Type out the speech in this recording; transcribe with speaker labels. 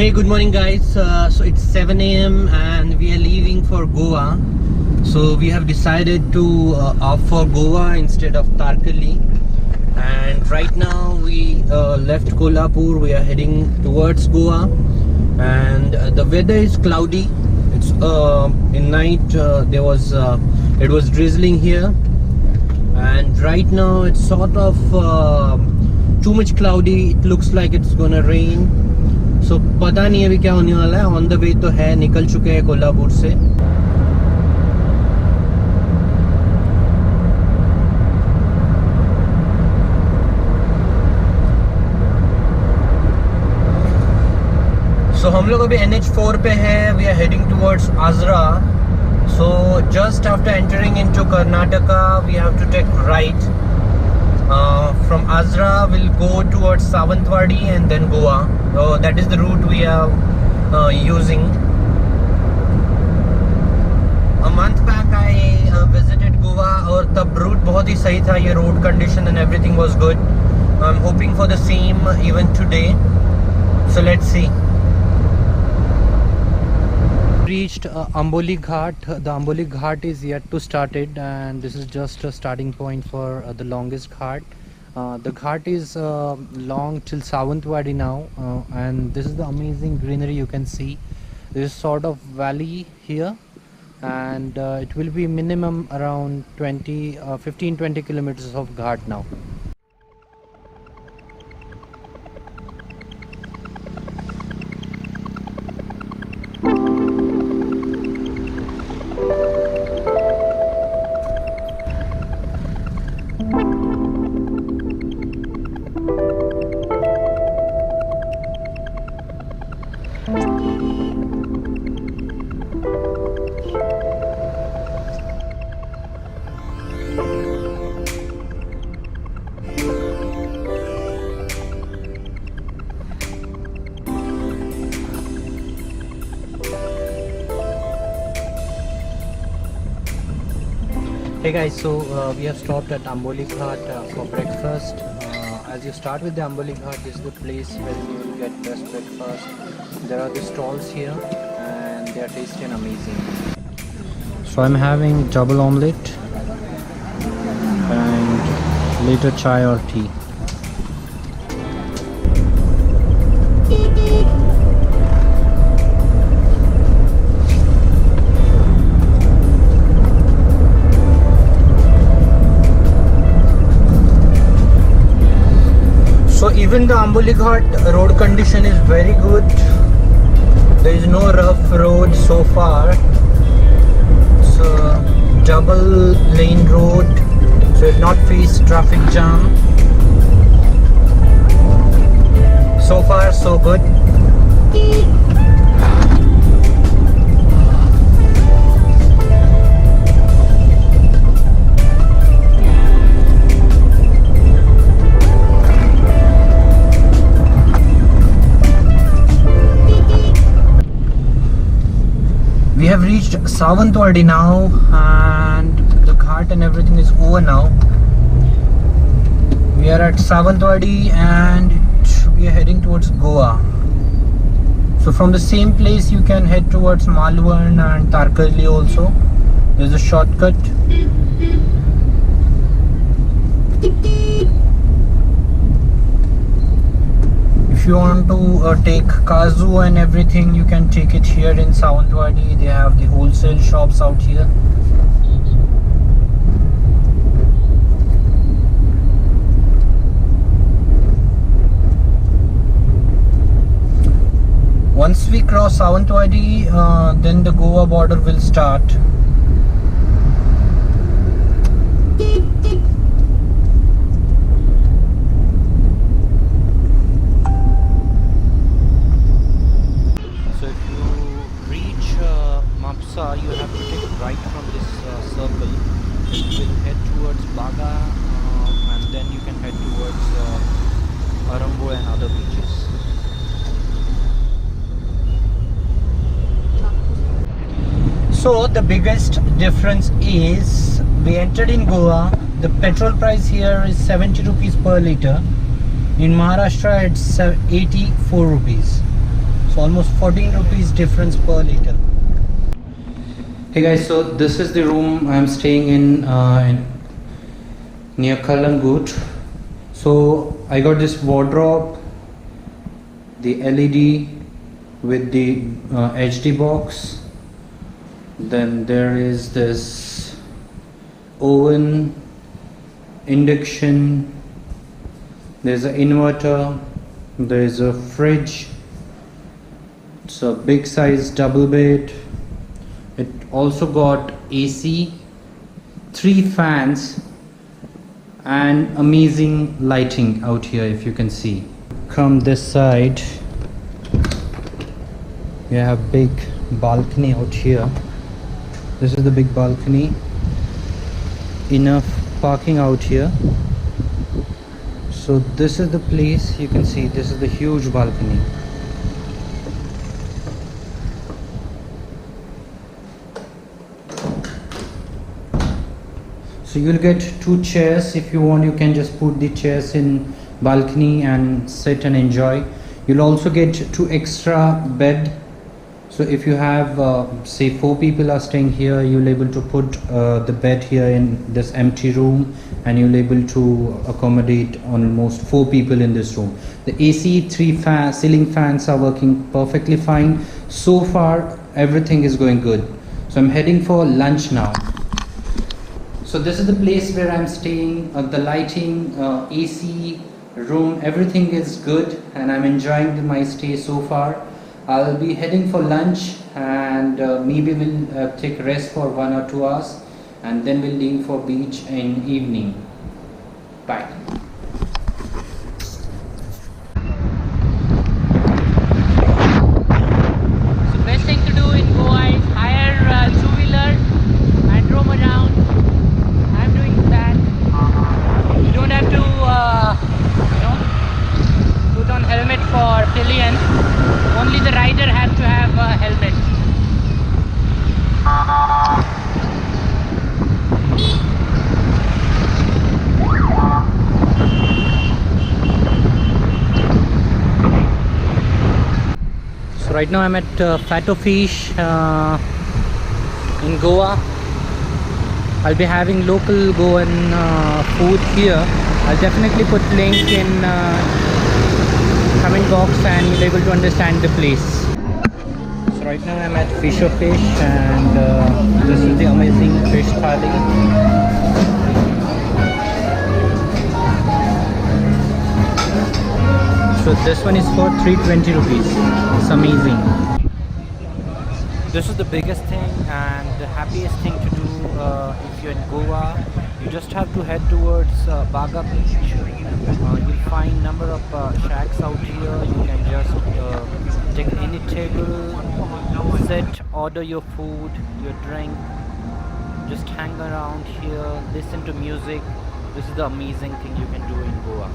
Speaker 1: Hey, good morning guys. So it's 7 a.m. and we are leaving for Goa. So we have decided to opt for Goa instead of Tarkali. And right now we left Kolhapur. We are heading towards Goa. And the weather is cloudy. It's in night it was drizzling here. And right now it's sort of too much cloudy. It looks like it's gonna rain. सो पता नहीं अभी क्या होने वाला है. On the way तो है, निकल चुके हैं कोल्हापुर से. सो हम लोग अभी NH4 पे हैं. We are heading towards Ajara. So just after entering into Karnataka we have to take right. From Azra we'll go towards Sawantwadi and then Goa. That is the route we are using. A month back I visited Goa और तब route बहुत ही सही था. ये road condition and everything was good. I'm hoping for the same even today. So let's see. Reached Amboli ghat. The Amboli ghat is yet to started and this is just a starting point for the longest ghat. The ghat is long till Sawantwadi now, and this is the amazing greenery you can see. There is sort of valley here, and it will be minimum around 15-20 kilometers of ghat now. Hey guys, so we have stopped at Amboli Ghat for breakfast. As you start with the Amboli Ghat, this is the place where you will get best breakfast. There are the stalls here and they are tasty and amazing. So I'm having double omelette and later chai or tea. So even the Amboli Ghat road condition is very good. There is no rough road so far. It's a double lane road, so it will not face traffic jam. So far so good. We have reached Sawantwadi now and the ghat and everything is over now. We are at Sawantwadi and we are heading towards Goa. So from the same place you can head towards Malwan and Tarkali also. There's a shortcut. If you want to take kazu and everything, you can take it here in Sawantwadi. They have the wholesale shops out here. Once we cross Sawantwadi, then the Goa border will start. You have to take right from this circle. It will head towards Baga and then you can head towards Arambo and other beaches. So the biggest difference is we entered in Goa. The petrol price here is 70 rupees per litre. In Maharashtra it's 84 rupees. So almost 14 rupees difference per liter. Hey guys, so this is the room I'm staying in near Kalangut. So I got this wardrobe, the LED with the HD box. Then there is this oven, induction, there's an inverter, there's a fridge. It's a big size double bed. It also got AC, 3 fans, and amazing lighting out here, if you can see. Come this side, we have big balcony out here. This is the big balcony. Enough parking out here. So this is the place, you can see this is the huge balcony. So you'll get 2 chairs. If you want, you can just put the chairs in balcony and sit and enjoy. You'll also get 2 extra bed. So if you have say 4 people are staying here, you'll able to put the bed here in this empty room, and you'll able to accommodate almost 4 people in this room. The AC 3 ceiling fans are working perfectly fine. So far everything is going good. So I'm heading for lunch now. So this is the place where I'm staying. The lighting, AC, room, everything is good, and I'm enjoying my stay so far. I'll be heading for lunch, and maybe we'll take rest for 1 or 2 hours, and then we'll leave for beach in evening. Bye. So best thing to do in Goa is hire a 2-wheeler and roam around. I'm doing that. You don't have to put on helmet for pillion. Only the rider has to have a helmet. So right now I'm at Fatto Fish in Goa. I'll be having local Goan food here. I'll definitely put link in comment box, and you'll be able to understand the place. So right now I'm at Fish, and this is the amazing fish thali. So this one is for 320 rupees. It's amazing. This is the biggest thing and the happiest thing to do if you're in Goa. You just have to head towards Baga Beach. You'll find number of shacks out here. You can just take any table, sit, order your food, your drink, just hang around here, listen to music. This is the amazing thing you can do in Goa.